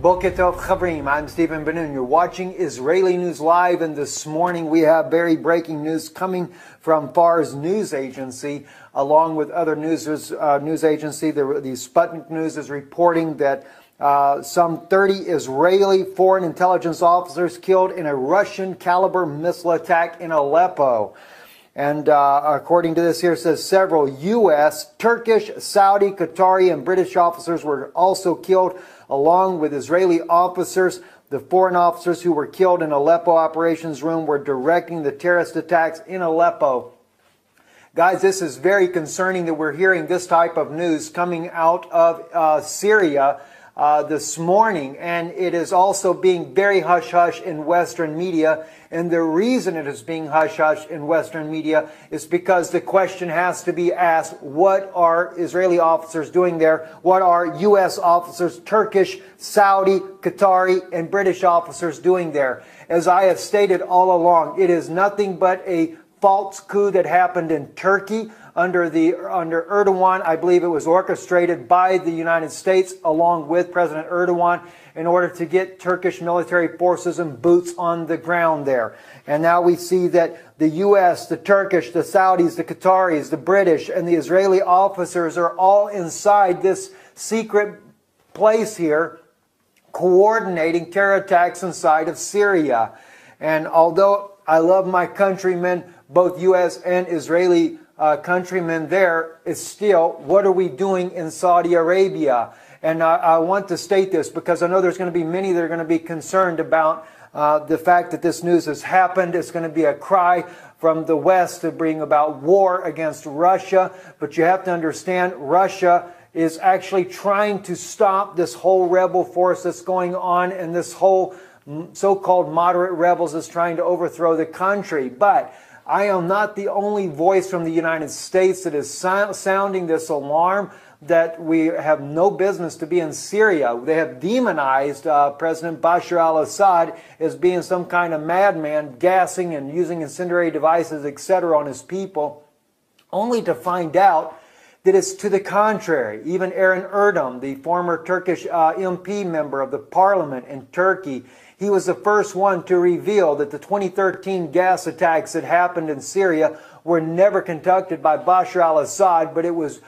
Boker Tov Chavrim, I'm Stephen Ben-Nun. You're watching Israeli News Live, and this morning we have very breaking news coming from Far's news agency, along with other news agency. The Sputnik News is reporting that some 30 Israeli foreign intelligence officers killed in a Russian-caliber missile attack in Aleppo. And according to this here, it says several U.S., Turkish, Saudi, Qatari, and British officers were also killed, along with Israeli officers. The foreign officers who were killed in Aleppo operations room were directing the terrorist attacks in Aleppo. Guys, this is very concerning that we're hearing this type of news coming out of Syria this morning, and it is also being very hush-hush in Western media. And the reason it is being hush-hush in Western media is because the question has to be asked, what are Israeli officers doing there? What are U.S. officers, Turkish, Saudi, Qatari, and British officers doing there? As I have stated all along, it is nothing but a false coup that happened in Turkey under Erdogan. I believe it was orchestrated by the United States along with President Erdogan in order to get Turkish military forces and boots on the ground there. And now we see that the U.S., the Turkish, the Saudis, the Qataris, the British, and the Israeli officers are all inside this secret place here, coordinating terror attacks inside of Syria. And although I love my countrymen, both U.S. and Israeli countrymen there, is still, what are we doing in Saudi Arabia? And I want to state this because I know there's going to be many that are going to be concerned about the fact that this news has happened. It's going to be a cry from the West to bring about war against Russia. But you have to understand, Russia is actually trying to stop this whole rebel force that's going on, and this whole so-called moderate rebels is trying to overthrow the country. But I am not the only voice from the United States that is sounding this alarm that we have no business to be in Syria. They have demonized President Bashar al-Assad as being some kind of madman, gassing and using incendiary devices, etc. on his people, only to find out that it's to the contrary. Even Eren Erdem, the former Turkish MP member of the parliament in Turkey, he was the first one to reveal that the 2013 gas attacks that happened in Syria were never conducted by Bashar al-Assad, but it was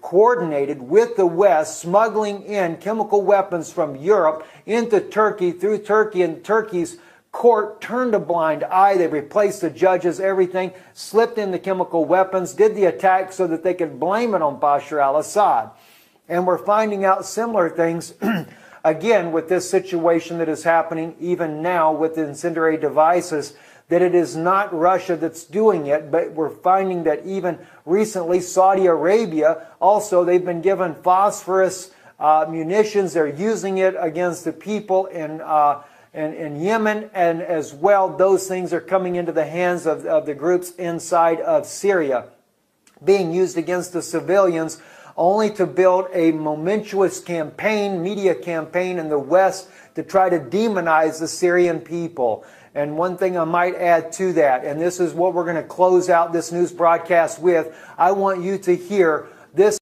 coordinated with the West, smuggling in chemical weapons from Europe into Turkey, through Turkey, and Turkey's court turned a blind eye. They replaced the judges, everything, slipped in the chemical weapons, did the attack so that they could blame it on Bashar al-Assad. And we're finding out similar things again with this situation that is happening even now with the incendiary devices, that it is not Russia that's doing it, but we're finding that even recently Saudi Arabia, also they've been given phosphorus munitions. They're using it against the people in Yemen, and as well those things are coming into the hands of the groups inside of Syria, being used against the civilians, only to build a momentous campaign, media campaign in the West to try to demonize the Syrian people. And one thing I might add to that, and this is what we're going to close out this news broadcast with, I want you to hear this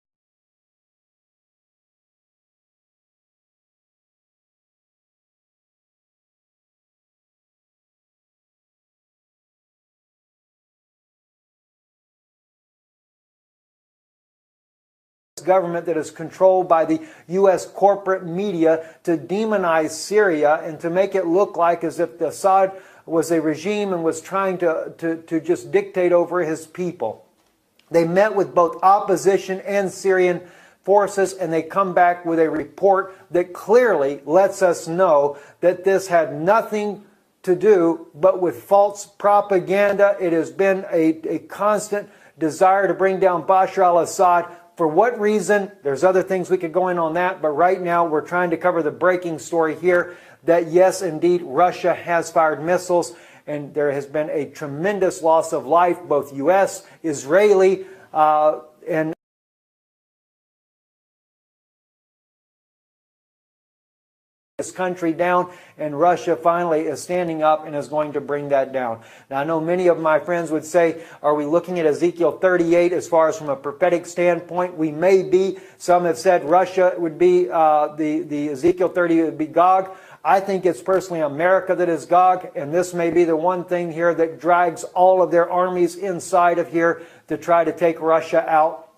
government that is controlled by the U.S. corporate media to demonize Syria and to make it look like as if Assad was a regime and was trying to just dictate over his people. They met with both opposition and Syrian forces, and they come back with a report that clearly lets us know that this had nothing to do but with false propaganda. It has been a constant desire to bring down Bashar al-Assad. For what reason? There's other things we could go in on that, but right now we're trying to cover the breaking story here that yes, indeed, Russia has fired missiles, and there has been a tremendous loss of life, both U.S., Israeli, and this country down, and Russia finally is standing up and is going to bring that down. Now, I know many of my friends would say, are we looking at Ezekiel 38 as far as from a prophetic standpoint? We may be. Some have said Russia would be, the Ezekiel 38 would be Gog. I think it's personally America that is Gog, and this may be the one thing here that drags all of their armies inside of here to try to take Russia out.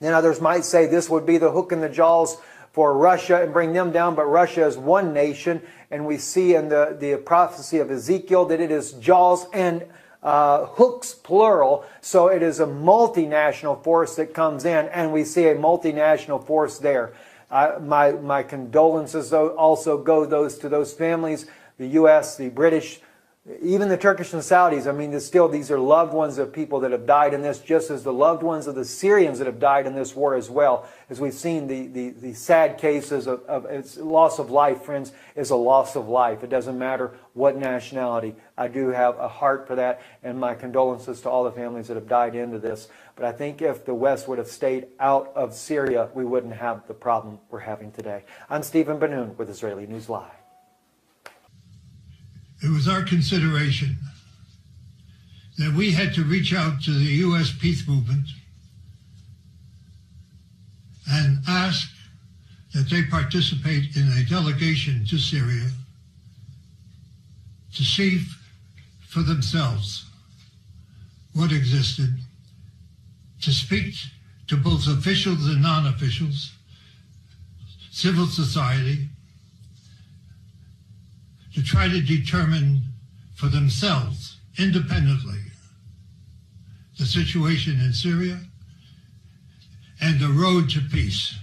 Then others might say this would be the hook in the jaws for Russia and bring them down, but Russia is one nation, and we see in the prophecy of Ezekiel that it is jaws and hooks, plural, so it is a multinational force that comes in, and we see a multinational force there. My condolences also go to those families, the U.S., the British, even the Turkish and Saudis. I mean, still, these are loved ones of people that have died in this, just as the loved ones of the Syrians that have died in this war as well. As we've seen, the sad cases of it's loss of life, friends, is a loss of life. It doesn't matter what nationality. I do have a heart for that, and my condolences to all the families that have died into this. But I think if the West would have stayed out of Syria, we wouldn't have the problem we're having today. I'm Stephen Ben-Nun with Israeli News Live. It was our consideration that we had to reach out to the U.S. peace movement and ask that they participate in a delegation to Syria to see for themselves what existed, to speak to both officials and non-officials, civil society, to try to determine for themselves, independently, the situation in Syria and the road to peace.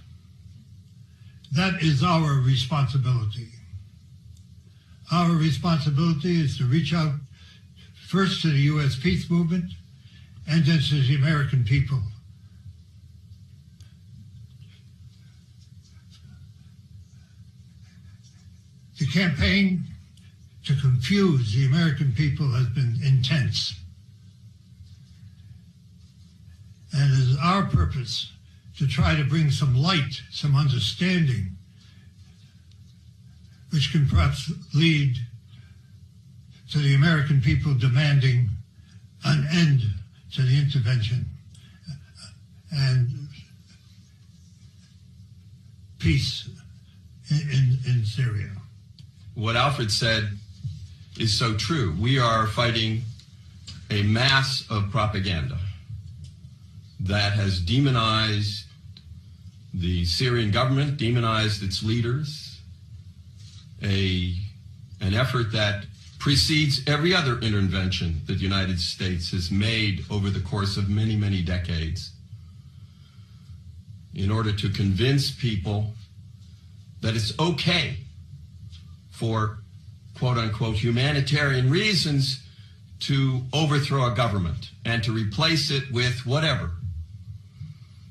That is our responsibility. Our responsibility is to reach out first to the U.S. peace movement and then to the American people. The campaign to confuse the American people has been intense. And it is our purpose to try to bring some light, some understanding, which can perhaps lead to the American people demanding an end to the intervention and peace in Syria. What Alfred said is so true. We are fighting a mass of propaganda that has demonized the Syrian government, demonized its leaders, an effort that precedes every other intervention that the United States has made over the course of many, many decades in order to convince people that it's okay for quote-unquote humanitarian reasons to overthrow a government and to replace it with whatever.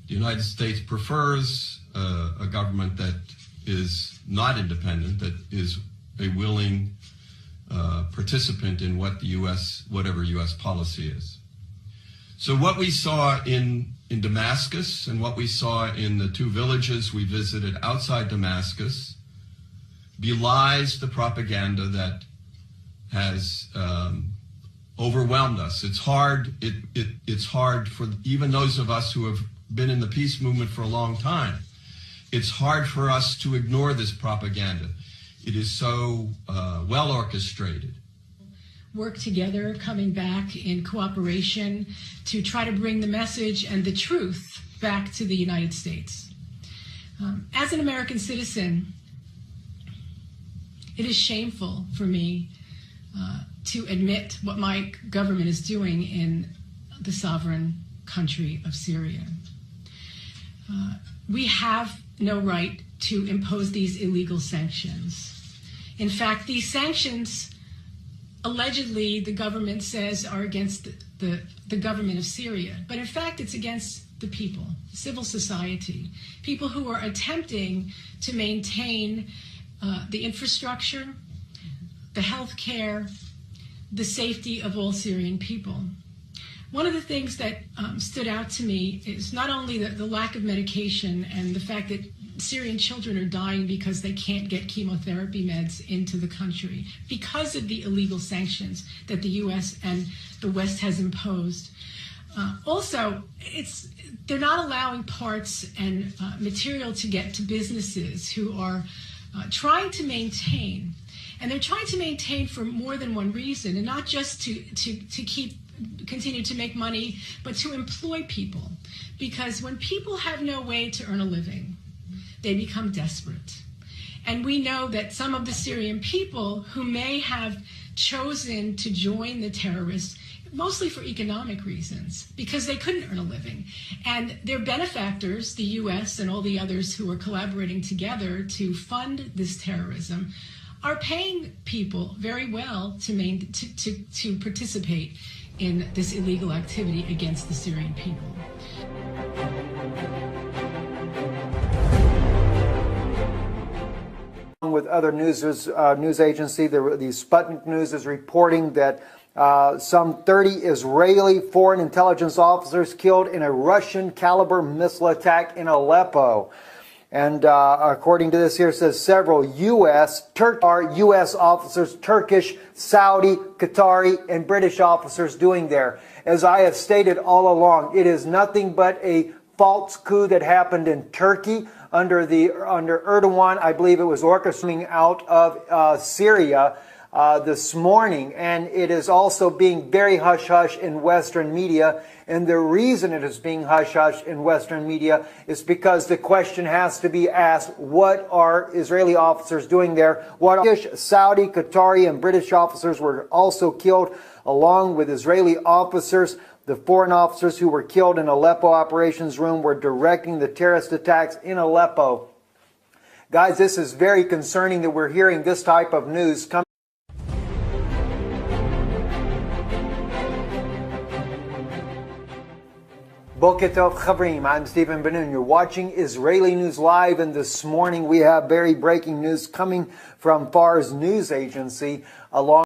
The United States prefers a government that is not independent, that is a willing participant in what the whatever U.S. policy is. So what we saw in Damascus and what we saw in the two villages we visited outside Damascus belies the propaganda that has overwhelmed us. It's hard. It's hard for even those of us who have been in the peace movement for a long time. It's hard for us to ignore this propaganda. It is so well orchestrated. Work together, coming back in cooperation to try to bring the message and the truth back to the United States. As an American citizen, it is shameful for me to admit what my government is doing in the sovereign country of Syria. We have no right to impose these illegal sanctions. In fact, these sanctions, allegedly, the government says are against the government of Syria. But in fact, it's against the people, civil society, people who are attempting to maintain the infrastructure, the health care, the safety of all Syrian people. One of the things that stood out to me is not only the lack of medication and the fact that Syrian children are dying because they can't get chemotherapy meds into the country because of the illegal sanctions that the U.S. and the West has imposed. Also, they're not allowing parts and material to get to businesses who are trying to maintain. And they're trying to maintain for more than one reason, and not just to continue to make money, but to employ people. Because when people have no way to earn a living, they become desperate. And we know that some of the Syrian people who may have chosen to join the terrorists, mostly for economic reasons, because they couldn't earn a living. And their benefactors, the U.S. and all the others who are collaborating together to fund this terrorism, are paying people very well to participate in this illegal activity against the Syrian people. With other news agency, the Sputnik News is reporting that some 30 Israeli foreign intelligence officers killed in a Russian caliber missile attack in Aleppo. And according to this here, it says several U.S. officers, Turkish, Saudi, Qatari, and British officers doing there. As I have stated all along, it is nothing but a false coup that happened in Turkey under Erdogan. I believe it was orchestrating out of Syria this morning, and it is also being very hush-hush in Western media. And the reason it is being hush-hush in Western media is because the question has to be asked, what are Israeli officers doing there? What Saudi, Qatari, and British officers were also killed, along with Israeli officers. The foreign officers who were killed in Aleppo operations room were directing the terrorist attacks in Aleppo. Guys, this is very concerning that we're hearing this type of news come. Boker Tov Chavrim, I'm Stephen Ben-Nun. You're watching Israeli News Live, and this morning we have very breaking news coming from Fars News Agency along